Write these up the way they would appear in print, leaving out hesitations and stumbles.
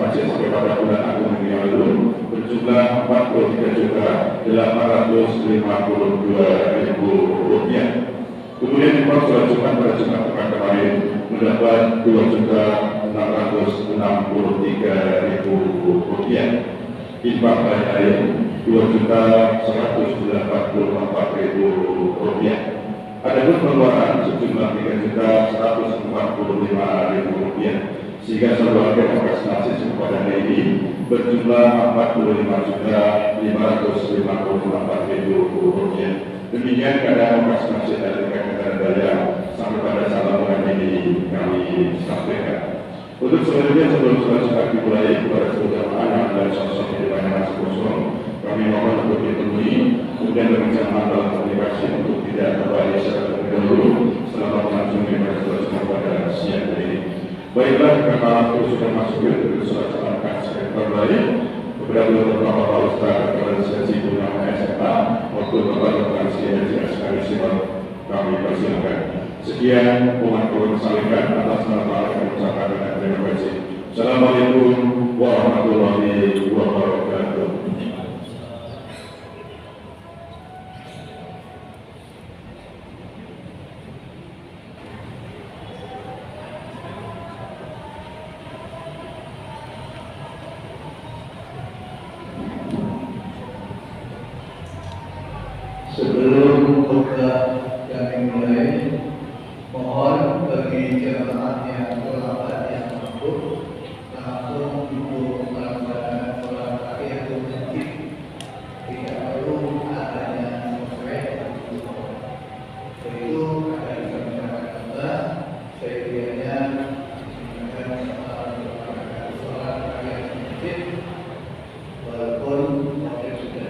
masjid sampai pada bulan Agustus yang lalu berjumlah Rp48.852.000. Kemudian impor sholat Jumat pada Jumat pekan kemarin mendapat Rp2.663.000. Infak lain Rp2.184.000. Adapun pengeluaran sejumlah Rp3.145.000, sehingga saldo akhir vaksinasi kepada ini berjumlah Rp44.554.000. Demikian keadaan vaksinasi dari Kabupaten Daya sampai pada saat ini kami sampaikan. Untuk selanjutnya sebelum sholat dimulai kepada seluruh jamaah dan sosok di banyak masuk kosong, kami mohon untuk ditemui kemudian berencana dalam komunikasi untuk tidak kembali secara terdahulu selama berlangsung ibadah sholat pada siang hari ini. Baiklah, karena waktu sudah masuk ke sholat salamkan sektor lain, beberapa Bapak Ustaz Transisi Bunda SMA waktu Bapak Transisi Haji Askari Sifat kami persilakan. Sekian umat perlu sampaikan atas nama kami ucapkan dan terima kasih. Assalamualaikum warahmatullahi wabarakatuh. Sebelum khutbah kami mulai, mohon bagi jemaah yang terlambat yang mampu langsung untuk melaksanakan sholat tahiyatul masjid. Tidak perlu adanya musyrif. Itu akan disampaikan Allah. Sekiranya melaksanakan sholat tahiyatul masjid, walaupun sudah tidak.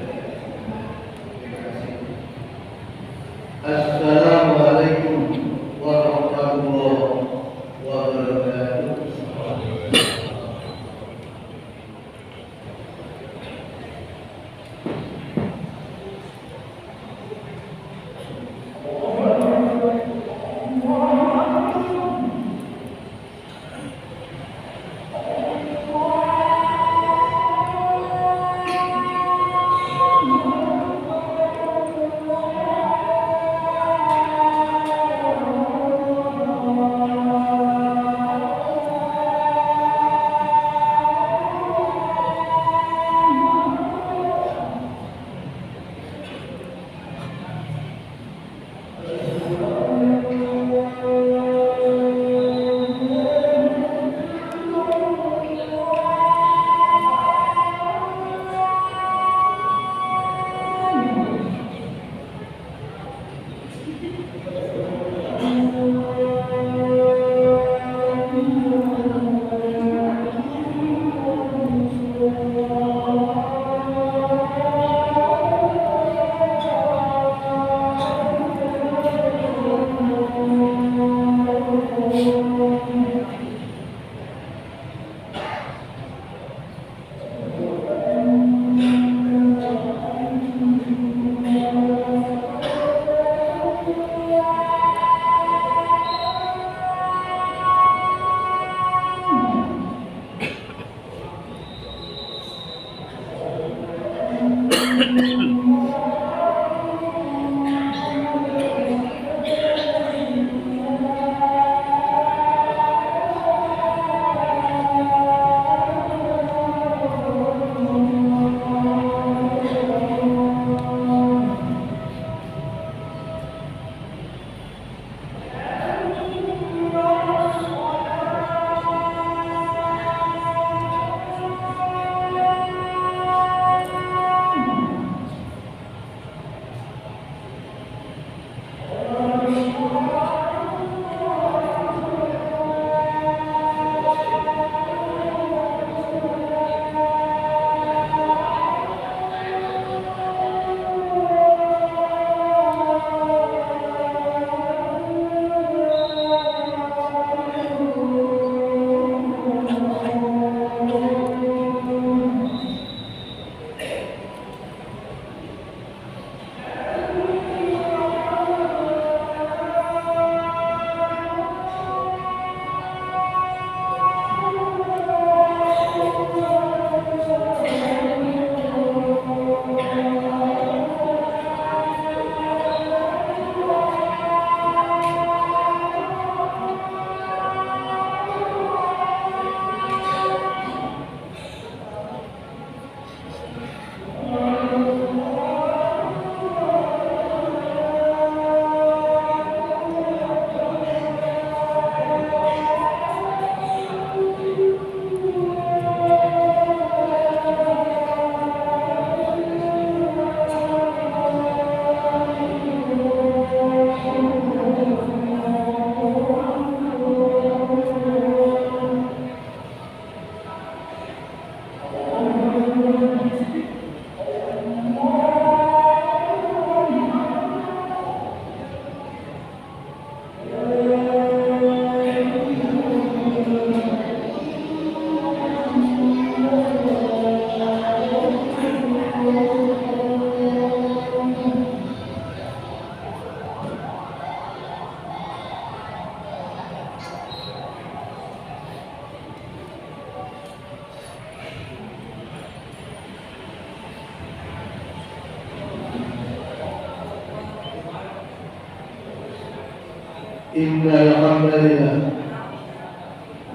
إن الحمد لله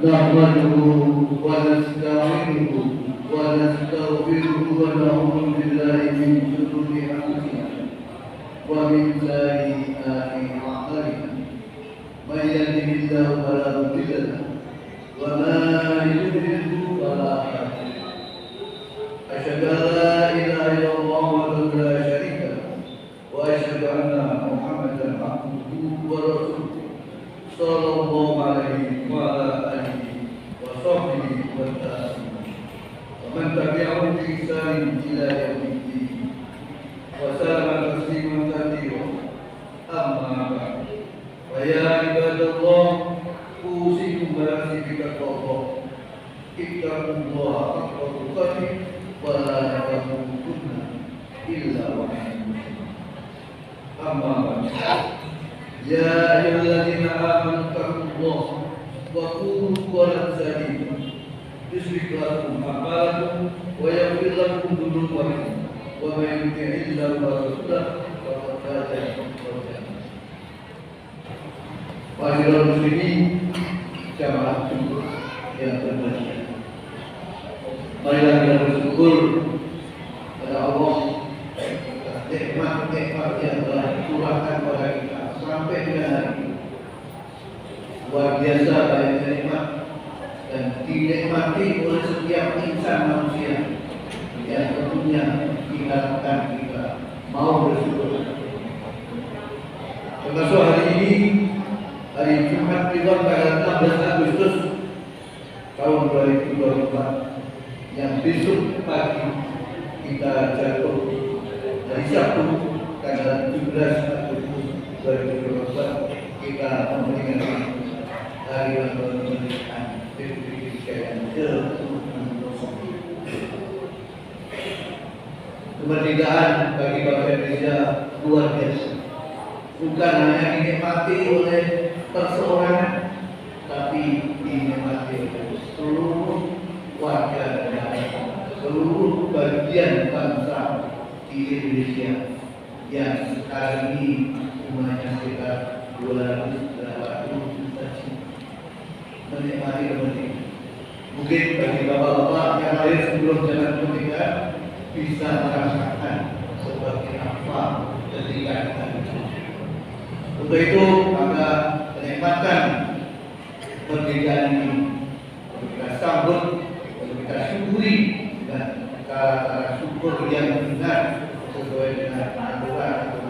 نحمده ونستعينه ونستغفره ونعوذ بالله من شرور أنفسنا ومن سيئات أعمالنا من يهده الله فلا مضل له وما يضلل فلا هادي له أشهد أن لا إله إلا الله وحده لا شريك له وأشهد أن محمدا عبده ورسوله صلى الله عليه وعلى آله وصحبه وسلم ومن تبعهم بإحسان إلى يوم الدين وسلم تسليما كثيرا أما بعد فيا عباد الله أوصيكم بنفسي بتقوى الله اتقوا الله حق تقاته ولا تموتن إلا وأنتم مسلمون أما بعد يا أيها الذين آمنوا اتقوا الله وقولوا قولا سديدا يصلح لكم أعمالكم ويغفر لكم ذنوبكم ومن يطع الله ورسوله فقد فاز فوزا Wahai muslimin jamaah Jumat yang berbahagia, marilah kita bersyukur kepada Allah atas nikmat-nikmat yang telah dicurahkan kepada kita sampai dengan hari ini. Luar biasa banyaknya nikmat dan dinikmati oleh setiap insan manusia yang tentunya kita mau bersyukur. Termasuk hari ini, hari Jumat Kliwon tanggal 16 Agustus tahun 2024 yang besok pagi kita jatuh hari Sabtu tanggal 17 Agustus 2024 kita memperingati hari ulang tahun kemerdekaan Republik Indonesia yang ke-69. Kemerdekaan bagi bangsa Indonesia luar biasa, bukan hanya dinikmati oleh perseorangan, tapi dinikmati oleh seluruh warga negara, seluruh bagian bangsa di Indonesia yang sekarang ini jumlahnya sekitar 280 juta menikmati kemerdekaan. Mungkin bagi bapak-bapak yang lahir sebelum zaman kemerdekaan bisa merasakan seperti apa ketika kita hidup. Untuk itu maka kenikmatan kemerdekaan ini perlu kita sambut, perlu kita syukuri dan cara syukur yang benar sesuai dengan aturan.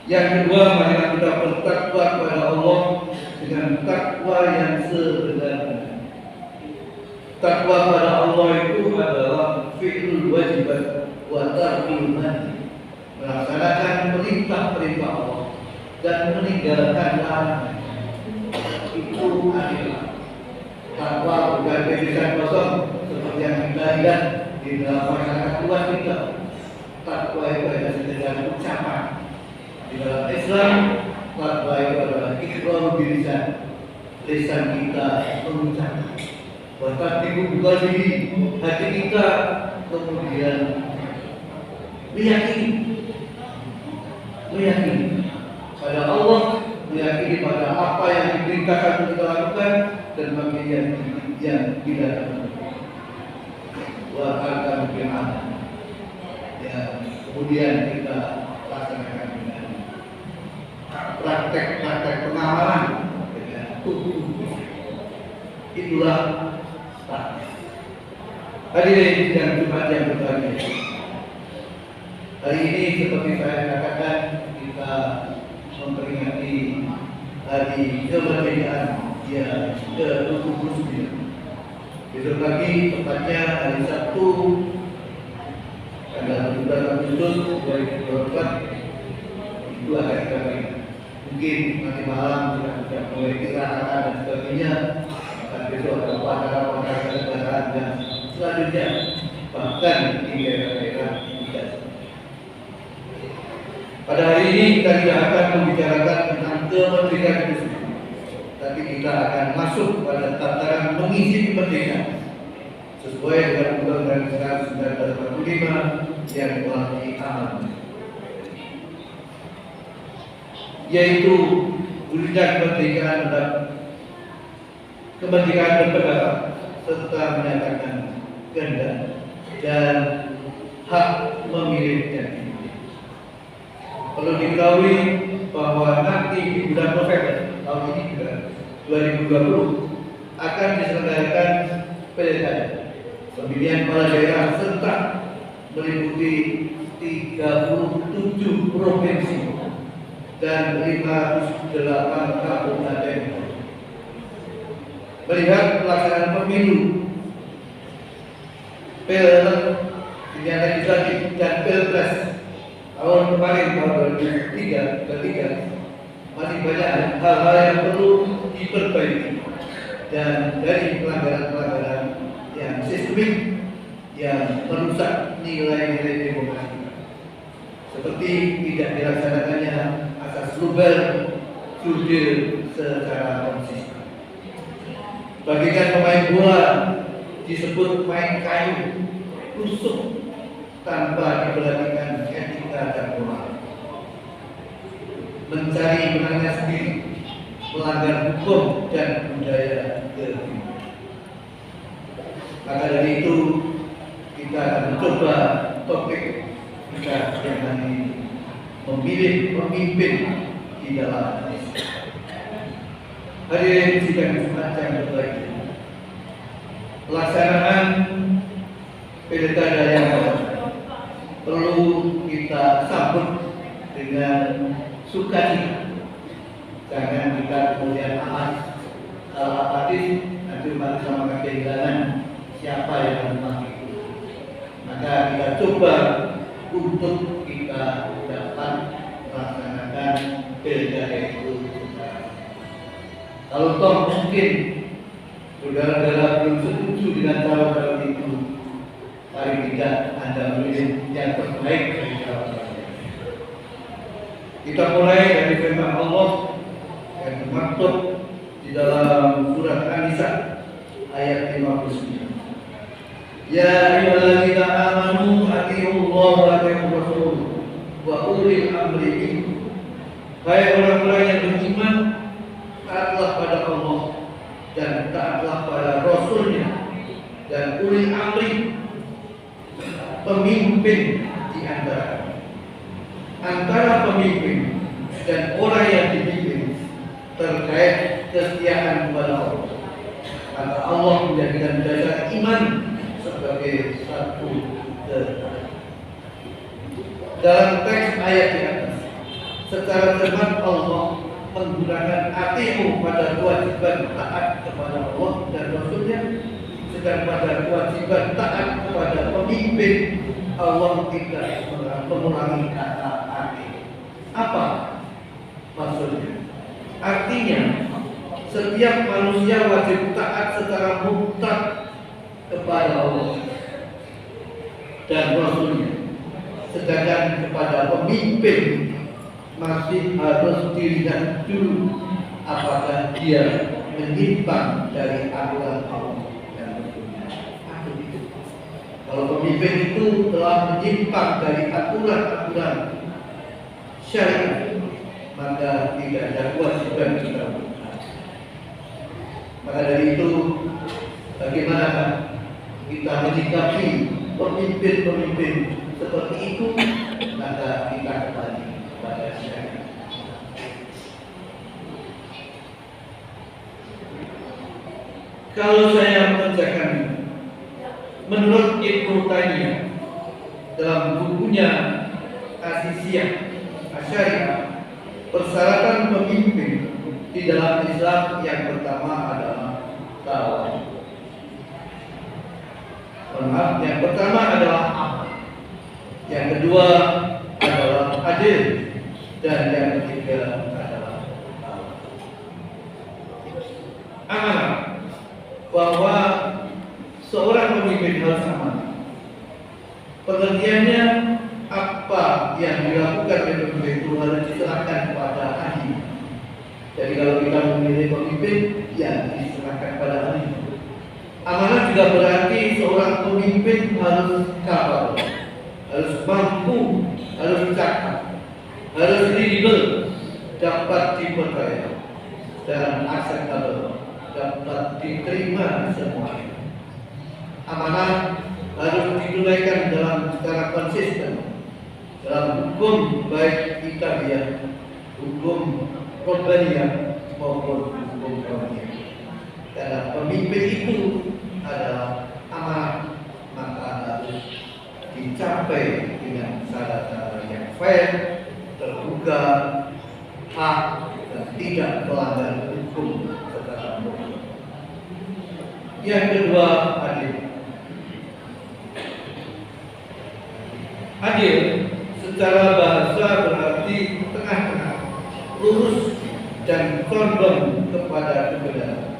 Yang kedua, marilah kita bertakwa kepada Allah dengan takwa yang sebenarnya. Takwa kepada Allah itu adalah fi'lul wajibat wa tarkul manhi, melaksanakan perintah-perintah Allah dan meninggalkan larangan. Itu adalah takwa, bukan tulisan kosong seperti yang kita lihat di dalam masyarakat luas kita. Takwa itu adalah sekedar ucapan. Di dalam Islam, takwa itu adalah iqrar bilisan, lisan kita mengucapkan, bahkan dibuka diri hati kita kemudian meyakini pada Allah, meyakini pada apa yang diperintahkan untuk kita lakukan dan bagian yang tidak lakukan. Wa akan beriman. Ya, kemudian kita laksanakan dengan praktek-praktek pengamalan dengan tubuh. Itulah takwa. Hadirin yang Jumat yang berbahagia. Hari ini seperti saya katakan, kita memperingati hari kemerdekaan yang ke-69. Besok pagi, tepatnya hari Sabtu tanggal 17 Agustus 2024 itu akan kita peringati. Mungkin nanti malam kita sudah mulai istirahat dan sebagainya. Besok ada upacara kenegaraan dan selanjutnya bahkan di daerah-daerah tidak. Pada hari ini kita tidak akan membicarakan tentang kemerdekaan itu sendiri, tapi kita akan masuk pada tataran mengisi kemerdekaan sesuai dengan Undang-Undang 1945 yang telah diamankan. yaitu wujudnya kemerdekaan berpendapat serta menyatakan kehendak dan hak memilih dan memilih. Perlu diketahui bahwa nanti di bulan November tahun ini juga 2020 akan diselenggarakan pilkada pemilihan kepala daerah serentak meliputi 37 provinsi dan 508 kabupaten. Melihat pelaksanaan pemilu, pilihan legislatif dan pilpres tahun kemarin tahun 2023 masih banyak hal-hal yang perlu diperbaiki, dan dari pelanggaran-pelanggaran yang sistemik yang merusak nilai-nilai demokrasi, seperti tidak dilaksanakannya asas global jurdil secara konsisten. Bagikan pemain bola disebut main kayu, tusuk tanpa diperhatikan etika dan moral, mencari menangnya sendiri, melanggar hukum dan budaya tertinggi. Maka dari itu kita akan mencoba topik kita yang hari ini, memilih pemimpin di dalam Indonesia. Hadirin sidang Jumat yang berbahagia, pelaksanaan pilkada yang perlu kita sambut dengan sukacita. Jangan kita kemudian apatis, nanti umat Islam akan kehilangan siapa yang akan mati. Maka kita coba untuk kita dapat melaksanakan pilkada itu. Kalau toh mungkin saudara-saudara belum setuju dengan cara itu, paling tidak Anda memilih yang terbaik dari cara. Kita mulai dari firman Allah yang termaktub di dalam surat An-Nisa ayat 59. Ya ayyuhalladzina amanu atiiullaha wa atiiur rasul wa ulil amri minkum. Hai orang-orang yang beriman, taatlah pada Allah dan taatlah pada Rasulnya dan ulil amri, pemimpin di antara pemimpin dan orang yang dipimpin terkait kesetiaan kepada Allah. Maka Allah menjadikan dasar iman sebagai satu dasar. Dalam teks ayat di atas, secara firman Allah menggunakan ati'u pada kewajiban taat kepada Allah dan Rasulnya, sedang pada kewajiban taat kepada pemimpin Allah tidak mengurangi kata ati. Apa maksudnya? Artinya setiap manusia wajib taat secara mutlak kepada Allah dan Rasulnya, sedangkan kepada pemimpin masih harus dilihat dulu apakah dia menyimpang dari aturan Allah dan Rasulnya. Kalau pemimpin itu telah menyimpang dari aturan-aturan syariat, maka tidak ada kewajiban kita. Maka dari itu, bagaimana kita menyikapi pemimpin-pemimpin seperti itu? Maka kita kembali kepada syariat. Kalau saya mengerjakan, menurut Ibnu Taimiyah dalam bukunya Asisiyah Asyariah, persyaratan pemimpin di dalam Islam yang pertama adalah tawadu. Yang pertama adalah amal, yang kedua adalah adil, dan yang ketiga adalah amanah. Bahwa seorang pemimpin harus amanah. Pengertiannya, apa yang dilakukan oleh pemimpin itu harus diserahkan kepada ahli. Jadi kalau kita memilih pemimpin, ya diserahkan pada ahli. Amanah juga berarti seorang pemimpin harus kapal, harus mampu, harus cakap, harus kredibel, dapat dipercaya dan akseptabel, dapat diterima semuanya. Amanah harus ditunaikan secara konsisten dalam hukum baik Italia, hukum Romania maupun hukum Romania. Karena pemimpin itu adalah amanah, maka harus dicapai dengan cara-cara yang fair, terbuka, hak, dan tidak melanggar hukum secara mutlak. Yang kedua, adil. Adil secara bahasa berarti tengah-tengah, lurus dan condong kepada kebenaran.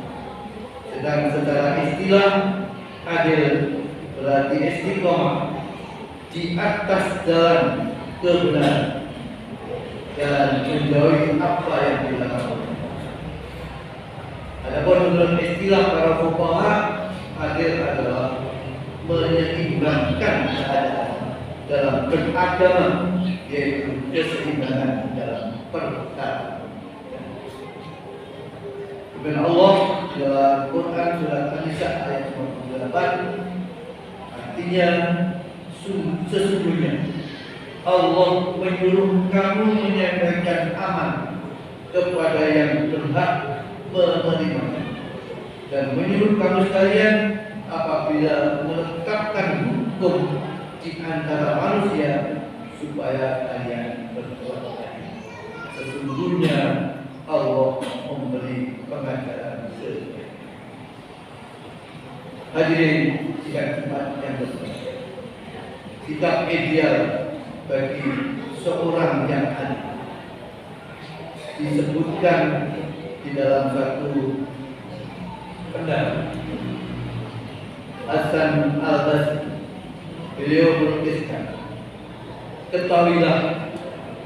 Sedang secara istilah, adil berarti istiqomah di atas jalan kebenaran dan menjauhi apa yang dilarang. Adapun menurut istilah para fuqaha, adil adalah menyeimbangkan keadaan dalam beragama, yaitu keseimbangan dalam perkara. Firman Allah dalam Quran surat An-Nisa ayat 58, artinya sesungguhnya Allah menyuruh kamu menyampaikan aman kepada yang berhak menerimanya, dan menyuruh kamu sekalian apabila menetapkan hukum di antara manusia supaya kalian berbuat baik. Sesungguhnya Allah memberi pengajaran sesuai. Hadirin sidang Jumat yang berbahagia, sikap ideal bagi seorang yang adil disebutkan di dalam satu pendapat Hasan Al-Basri. Beliau menuliskan, ketahuilah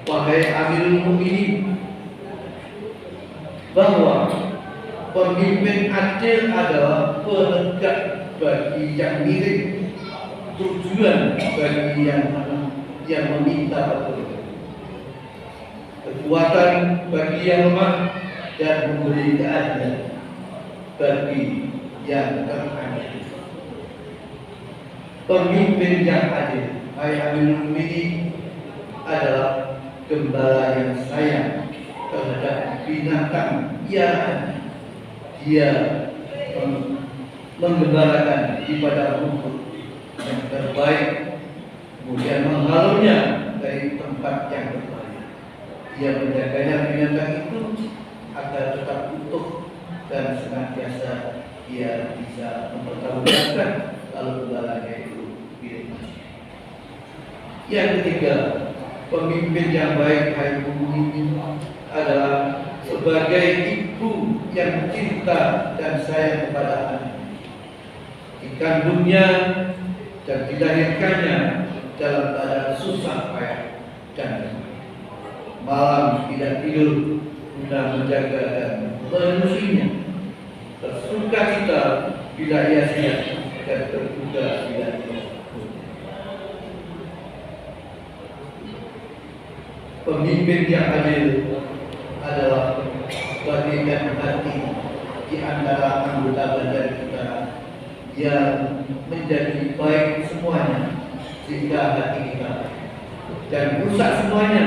wahai Amirul Mukminin bahwa pemimpin adil adalah penegak bagi yang mirip, tujuan bagi yang meminta pertolongan, kekuatan bagi yang lemah, dan memberi keadilan bagi yang teraniaya. Pemimpin yang adil, hai Amirul Mukminin, adalah gembala yang sayang terhadap binatang piaraan. Dia menggembalakan ibadah rumput yang terbaik, kemudian menghalaunya dari tempat yang berbahaya. Dia menjaganya binatang itu agar tetap utuh dan senantiasa dia bisa mempertanggungjawabkan kalau gembalanya itu milik manusia. Yang ketiga, pemimpin yang baik hai Mukminin adalah sebagai ibu yang cinta dan sayang kepada anak, dikandungnya dan dilahirkannya dalam keadaan susah payah dan malam tidak tidur guna menjaga dan menyusuinya, tersuka cita bila ia siap dan terduga bila ia takut. Pemimpin yang adil adalah bagaikan hati di antara anggota badan kita yang menjadi baik semuanya jika hati kita, dan rusak semuanya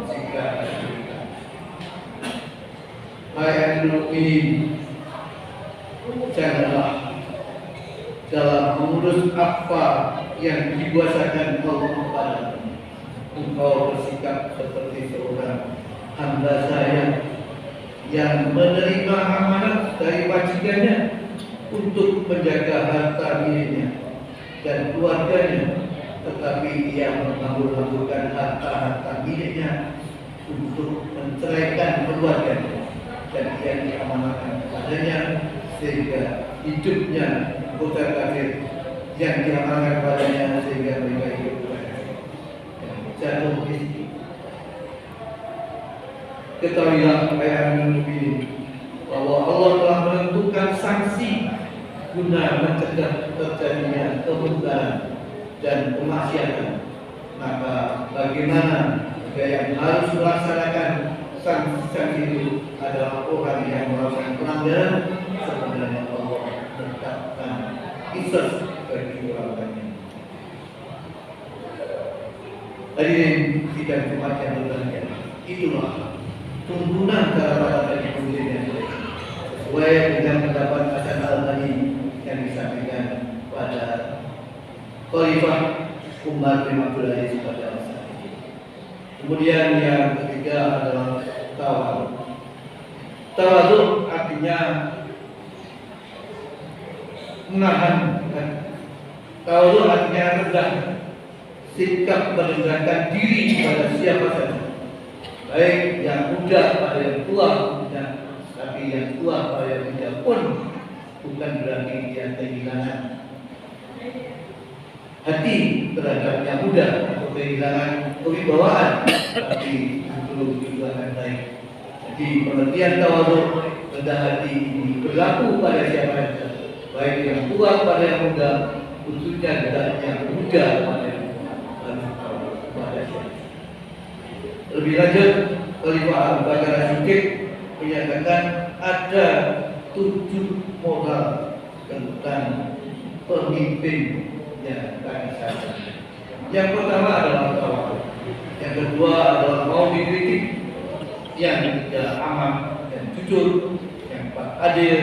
jika hati kita. Hai Amirul Mukminin, janganlah dalam mengurus apa yang dikuasakan Allah kepadamu, engkau bersikap seperti seorang hamba saya yang menerima amanat dari majikannya untuk menjaga harta miliknya dan keluarganya, tetapi ia menghambur-hamburkan harta-harta miliknya untuk menceraikan keluarganya, dan ia diamanahkan kepadanya sehingga hidupnya bukan kafir, yang diamanahkan kepadanya sehingga mereka hidup dan jatuh miskin. Ketahuilah hai Amirul Mukminin bahwa Allah telah menentukan sanksi guna mencegah terjadinya kemungkaran dan kemaksiatan. Maka bagaimana jika yang harus melaksanakan sanksi itu adalah orang yang melakukan pelanggaran, sebenarnya Allah menetapkan qisas bagi orangnya. Hadirin sidang Jumat yang berbahagia, itulah tuntunan kepada bagi muslim sesuai dengan pendapat Hasan Al-Albani yang disampaikan pada Khalifah Umar bin Abdul Aziz pada masa itu. Kemudian yang ketiga adalah tawadhu. Tawadhu artinya menahan. Tawadhu artinya rendah, sikap merendahkan diri kepada siapa saja, baik yang muda pada yang tua, tapi yang tua pada yang muda pun bukan berarti dia kehilangan hati terhadap yang muda atau kehilangan kewibawaan, tapi justru kehilangan baik. Jadi pengertian tawadhu rendah hati ini berlaku pada siapa saja, baik yang tua pada yang muda, khususnya yang muda pada yang pada siapa. Lebih lanjut, Khalifah Abu Bakar As-Siddiq menyatakan ada 7 moral tentang pemimpin yang tadi saja. Yang pertama adalah tawadhu, yang kedua adalah mau dikritik, yang ketiga aman dan jujur, yang keempat adil,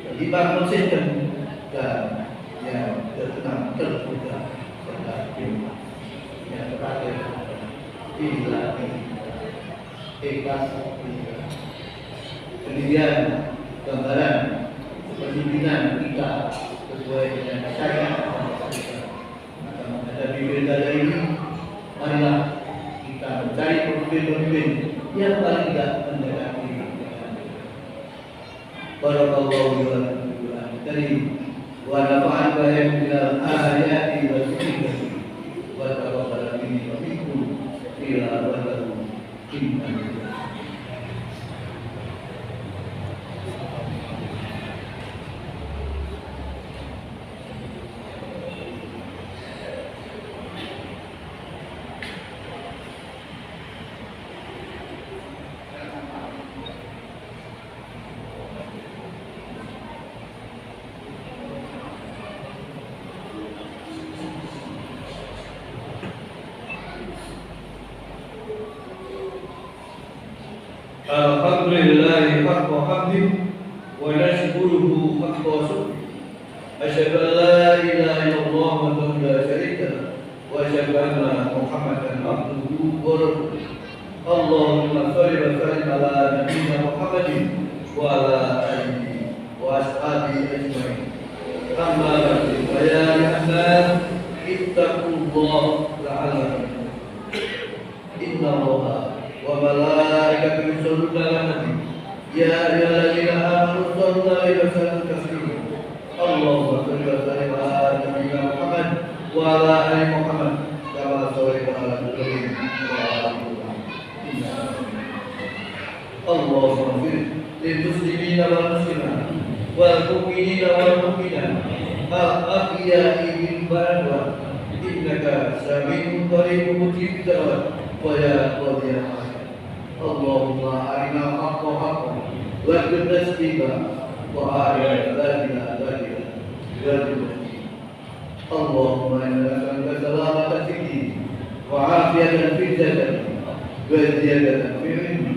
kelima konsisten, dan yang keenam terbuka serta ikhlas. Yang terakhir ikhlas. Kemudian gambaran kepemimpinan kita sesuai dengan syariat. Menghadapi pilkada ini, marilah kita mencari pemimpin-pemimpin yang paling tidak mendekati. Barakallahu wa wa nafa'an bayan minal ayati wa dzikri wa taqabbal minni wa minkum ila wadahu inna. Alhamdulillahi haqqa hamdih wa nashkuruhu haqqa syukri. Asyhadu an la ilaha illallah wa la syarika lahu wa asyhadu anna Muhammadan abduhu wa rasuluh. Allahumma shalli wa sallim ala nabiyyina Muhammadin wa ala alihi wa ashabihi ajma'in. Amma ba'du, fa ya ayyuhan ittaqullaha la'allakum innallaha wa malaikatahu yusholluna 'alan nabi ya ayyuhalladzina amanu shollu 'alaihi wa sallimu taslima. Allahumma shalli wa sallim ala nabiyyina Muhammad wa ala ali Muhammad kama shallaita ala Ibrahim wa ala ali Ibrahim. Allahumma ighfir lil muslimina wal muslimat wal mu'minina wal mu'minat al ahya'i minhum wal amwat innaka sami'un qaribun mujibud da'wat wa ya qadiyal hajat. Allahumma arina haqqa haqqa wa arina istiba wa arina badila badila badila. Allahumma inna nas'aluka salamatan fid din wa afiyatan fid jasad wa ziyadatan fil ilmi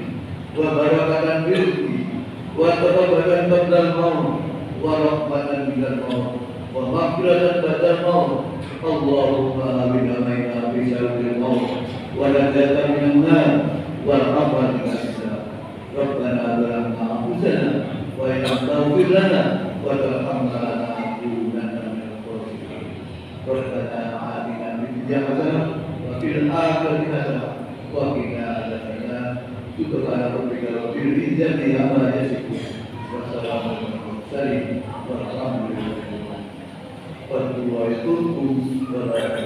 wa barakatan fil rizqi wa tawbatan qabla al-maut wa rahmatan minal maut wa maghfiratan ba'da al-maut. Allahumma amina maina fi syarril maut wa najatan minan nar wal afwan min as-salam. Rabbana zalamna anfusana wa in lam taghfir lana wa tarhamna lanakunanna minal khasirin. Rabbana atina fid dunya hasanah wa fil akhirati hasanah wa qina adzabannar. Subhana rabbika rabbil izzati amma yasifun wa salamun alal mursalin walhamdulillahi rabbil alamin.